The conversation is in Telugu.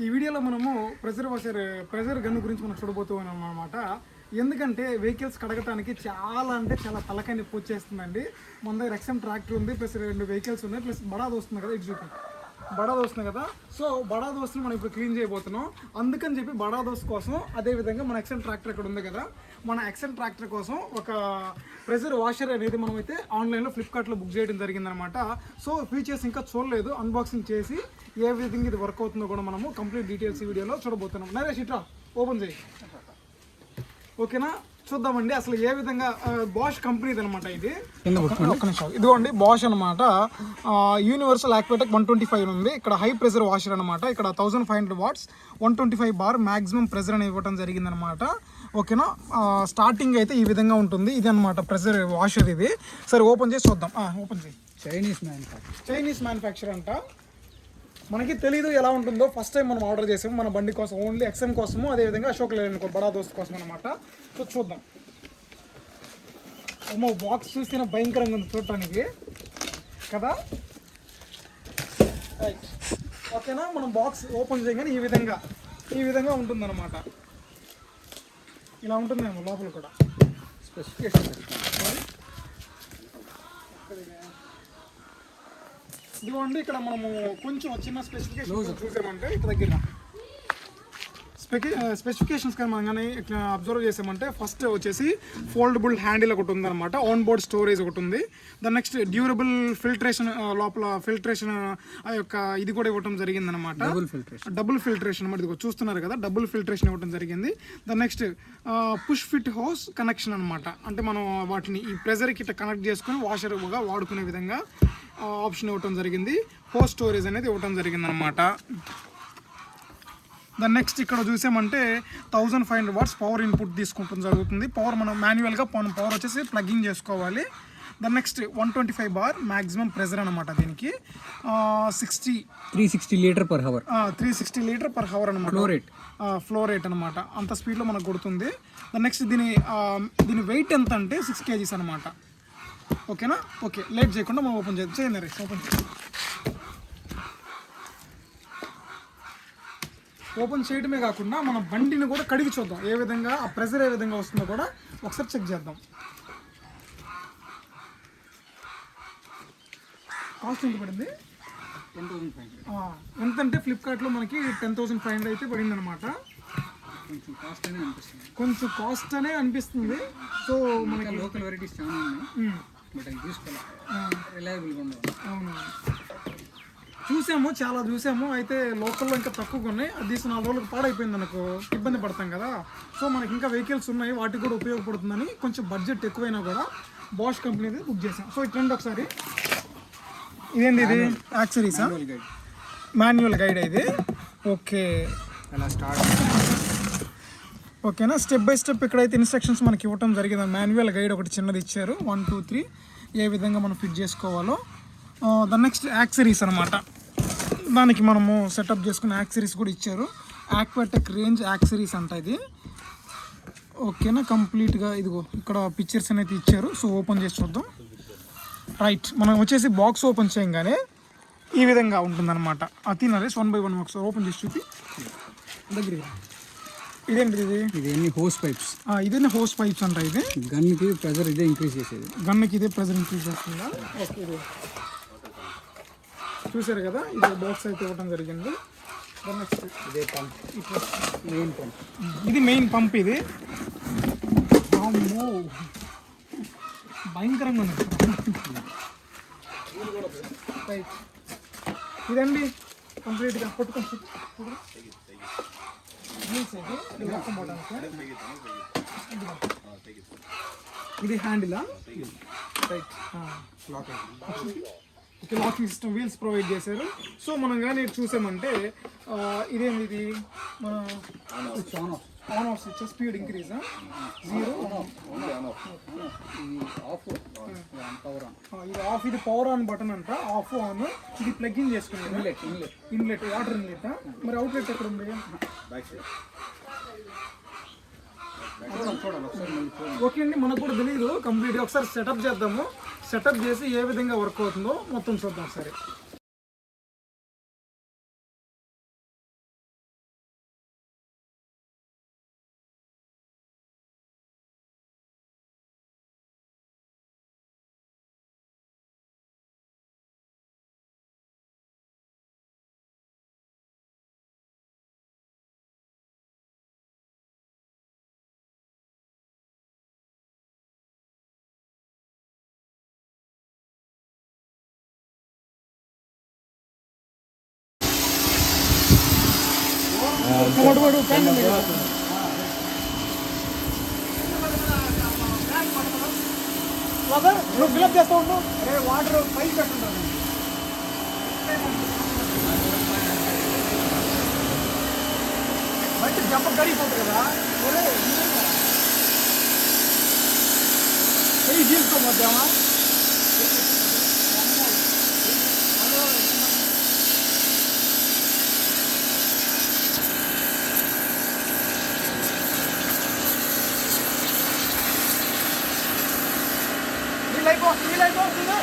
ఈ వీడియోలో మనము ప్రెజర్ గన్ గురించి మనం చూడబోతున్నాం అనమాట. ఎందుకంటే వెహికల్స్ కడగటానికి చాలా అంటే చాలా తలకాయ నొప్పి వచ్చేస్తుందండి. మన దగ్గర ఎక్సెమ్ ట్రాక్టర్ ఉంది, ప్లస్ 2 వెహికల్స్ ఉన్నాయి, ప్లస్ బడా వస్తుంది కదా, ఇటు చూపి బడా వస్తుంది కదా. సో బడా దోస్తుని మనం ఇప్పుడు క్లీన్ చేయబోతున్నాం. అందుకని చెప్పి బడా దోస్ కోసం, అదేవిధంగా మన ఎక్సెమ్ ట్రాక్టర్ ఇక్కడ ఉంది కదా, మన ఎక్సెమ్ ట్రాక్టర్ కోసం ఒక ప్రెజర్ వాషర్ అనేది మనమైతే ఆన్లైన్లో ఫ్లిప్కార్ట్లో బుక్ చేయడం జరిగిందనమాట. సో ఫీచర్స్ ఇంకా చూడలేదు, అన్బాక్సింగ్ చేసి ఏ విధంగా ఇది వర్క్ అవుతుందో కూడా మనము కంప్లీట్ డీటెయిల్స్ ఈ వీడియోలో చూడబోతున్నాం. నరేష్ ఇట్లా ఓపెన్ చేయి, ఓకేనా? చూద్దామండి అసలు ఏ విధంగా. బాష్ కంపెనీది అనమాట ఇది. ఒక్క నిమిషం, ఇదిగోండి బాష్ అనమాట. యూనివర్సల్ ఆక్వాటెక్ 125 ఉంది. ఇక్కడ హై ప్రెజర్ వాషర్ అనమాట. ఇక్కడ 1500 వాట్స్ 125 బార్ మ్యాక్సిమం ప్రెజర్ అని ఇవ్వడం జరిగిందనమాట. ఓకేనా? స్టార్టింగ్ అయితే ఈ విధంగా ఉంటుంది. ఇది అనమాట ప్రెజర్ వాషర్ ఇది. సరే ఓపెన్ చేసి చూద్దాం. ఓపెన్ చేయి. చైనీస్ మ్యానుఫ్యాక్చర్ అంట. మనకి తెలీదు ఎలా ఉంటుందో. ఫస్ట్ టైం మనం ఆర్డర్ చేసాము మన బండి కోసం, ఓన్లీ ఎక్సెమ్ కోసము, అదేవిధంగా అశోక్ లేలాండ్ బడా దోస్త్ కోసం అనమాట. సో చూద్దాం. అమ్మో, బాక్స్ చూస్తేనే భయంకరంగా ఉంది చూడటానికి కదా. రైట్, ఓకేనా? మనం బాక్స్ ఓపెన్ చేయగానే ఈ విధంగా ఉంటుందన్నమాట. ఇలా ఉంటుందేమో లోపల కూడా. స్పెసిఫికేషన్ ఇదిగోండి. ఇక్కడ మనము కొంచెం చిన్న స్పెసిఫికేషన్ చూసామంటే, ఇక్కడ దగ్గర స్పెసిఫికేషన్స్ కానీ మనం కానీ ఇట్లా అబ్జర్వ్ చేసామంటే, ఫస్ట్ వచ్చేసి ఫోల్డబుల్ హ్యాండిల్ ఒకటి ఉందన్నమాట. ఆన్ బోర్డ్ స్టోరేజ్ ఒకటి ఉంది. దాని నెక్స్ట్ డ్యూరబుల్ ఫిల్టరేషన్, లోపల ఫిల్టరేషన్ ఆ యొక్క ఇది కూడా ఇవ్వడం జరిగిందనమాట. డబుల్ ఫిల్టరేషన్ అన్నమాట. ఇది చూస్తున్నారు కదా, డబుల్ ఫిల్టరేషన్ ఇవ్వడం జరిగింది. దాని next push fit hose connection అనమాట. అంటే మనం వాటిని ఈ ప్రెజర్కి ఇట్లా కనెక్ట్ చేసుకుని వాషర్గా వాడుకునే విధంగా ఆప్షన్ ఇవ్వటం జరిగింది. హోస్ స్టోరేజ్ అనేది ఇవ్వటం జరిగింది అనమాట. దాని నెక్స్ట్ ఇక్కడ చూసామంటే 1500 వాట్స్ పవర్ ఇన్పుట్ తీసుకుంటం జరుగుతుంది. పవర్ మనం మాన్యువల్గా పవర్ వచ్చేసి ప్లగ్ఇన్ చేసుకోవాలి. దాని నెక్స్ట్ 125 బార్ మ్యాక్సిమం ప్రెజర్ అనమాట. దీనికి 360 litre per hour 360 litre per hour అనమాట. ఫ్లో రేట్ అనమాట. అంత స్పీడ్లో మనకు కొడుతుంది. దాని నెక్స్ట్ దీని వెయిట్ ఎంత అంటే 6 kgs అనమాట. ఓకేనా? ఓకే, లేట్ చేయకుండా మనం ఓపెన్ చేయండి. రేస్ ఓపెన్ చేయడమే కాకుండా మన బండిని కూడా కడిగి చూద్దాం. ఏ విధంగా ఆ ప్రెజర్ ఏ విధంగా వస్తుందో కూడా ఒకసారి చెక్ చేద్దాం. కాస్ట్ ఎంత పడింది? 10,500. ఎంతంటే ఫ్లిప్కార్ట్లో మనకి 10,500 అయితే పడింది అనమాట. కొంచెం కాస్ట్ అనే అనిపిస్తుంది. సో మనకి లోకల్ వెరైటీస్ చాలా ఉన్నాయి, బట్ అవి తీసుకోవాలి, రిలయబుల్గా ఉండవు. అవును, చాలా చూసాము. అయితే లోకల్లో ఇంకా తక్కువగా ఉన్నాయి. అది తీసిన 4 రోజులకు పాడైపోయింది అనుకో, ఇబ్బంది పడతాం కదా. సో మనకి ఇంకా వెహికల్స్ ఉన్నాయి, వాటికి కూడా ఉపయోగపడుతుందని కొంచెం బడ్జెట్ ఎక్కువైనా కూడా బాష్ కంపెనీది బుక్ చేసాం. సో ఇట్లా ఒకసారి ఇదేంటి, ఇది యాక్సరీసా? మాన్యువల్ గైడ్ ఇది. ఓకే, అలా స్టార్ట్. ఓకేనా? స్టెప్ బై స్టెప్ ఇక్కడైతే ఇన్స్ట్రక్షన్స్ మనకి ఇవ్వడం జరిగింది. మాన్యువల్ గైడ్ ఒకటి చిన్నది ఇచ్చారు, 1 2 3 ఏ విధంగా మనం ఫిట్ చేసుకోవాలో. దాని నెక్స్ట్ యాక్సరీస్ అనమాట. దానికి మనము సెటప్ చేసుకున్న యాక్సరీస్ కూడా ఇచ్చారు. ఆక్వాటెక్ రేంజ్ యాక్సరీస్ అంట ఇది. ఓకేనా? కంప్లీట్గా ఇదిగో ఇక్కడ పిక్చర్స్ అనేది ఇచ్చారు. సో ఓపెన్ చేసి చూద్దాం. రైట్, మనం వచ్చేసి బాక్స్ ఓపెన్ చేయగానే ఈ విధంగా ఉంటుందన్నమాట. తినాలి 1 by 1 ఒకసారి ఓపెన్ చేసి చూపి దగ్గర. ఇదేంటి ఇది హోస్ పైప్స్. ఇదే హోస్ పైప్స్ అంట. ఇది గన్కి ప్రెజర్ ఇదే ఇంక్రీజ్ చేసేది. గన్కి ఇదే ప్రెజర్ ఇంక్రీజ్ చేస్తుందా? ఓకే, చూసారు కదా, ఇది బాక్స్ అయితే ఇవ్వడం జరిగింది. నెక్స్ట్ ఇదే పంప్, మెయిన్ పంప్. ఇది మెయిన్ పంప్. ఇది భయంకరంగా ఉంది. రైట్, ఇదండి కంప్లీట్గా పట్టుకొని ఇది హ్యాండిలా? Right, locking system wheels provide చేశారు. సో మనం కానీ చూసామంటే ఇదేంది, ఇది మన on off switch, speed increase 0 ఇది ఆఫ్. ఇది పవర్ ఆన్ బటన్ అంట, ఆఫ్ ఆన్. ఇది ప్లగ్ ఇన్ చేసుకునేది. Inlet water inlet. మరి అవుట్లెట్ ఎక్కడ ఉంది? ఓకే అండి, మనకు కూడా తెలియదు కంప్లీట్గా. ఒకసారి సెటప్ చేద్దాము. సెటప్ చేసి ఏ విధంగా వర్క్ అవుతుందో మొత్తం చూద్దాం సరే. పడు ఫ్యాన్ నువ్వు ఫిల్అప్ చేస్తూ ఉండు. అరే వాటర్ పైకి పెట్టుంటాను. బయట జంప కరిగిపోతుంది కదా. తీసుకోమద్దామా నీళ్ళైపోతుంది.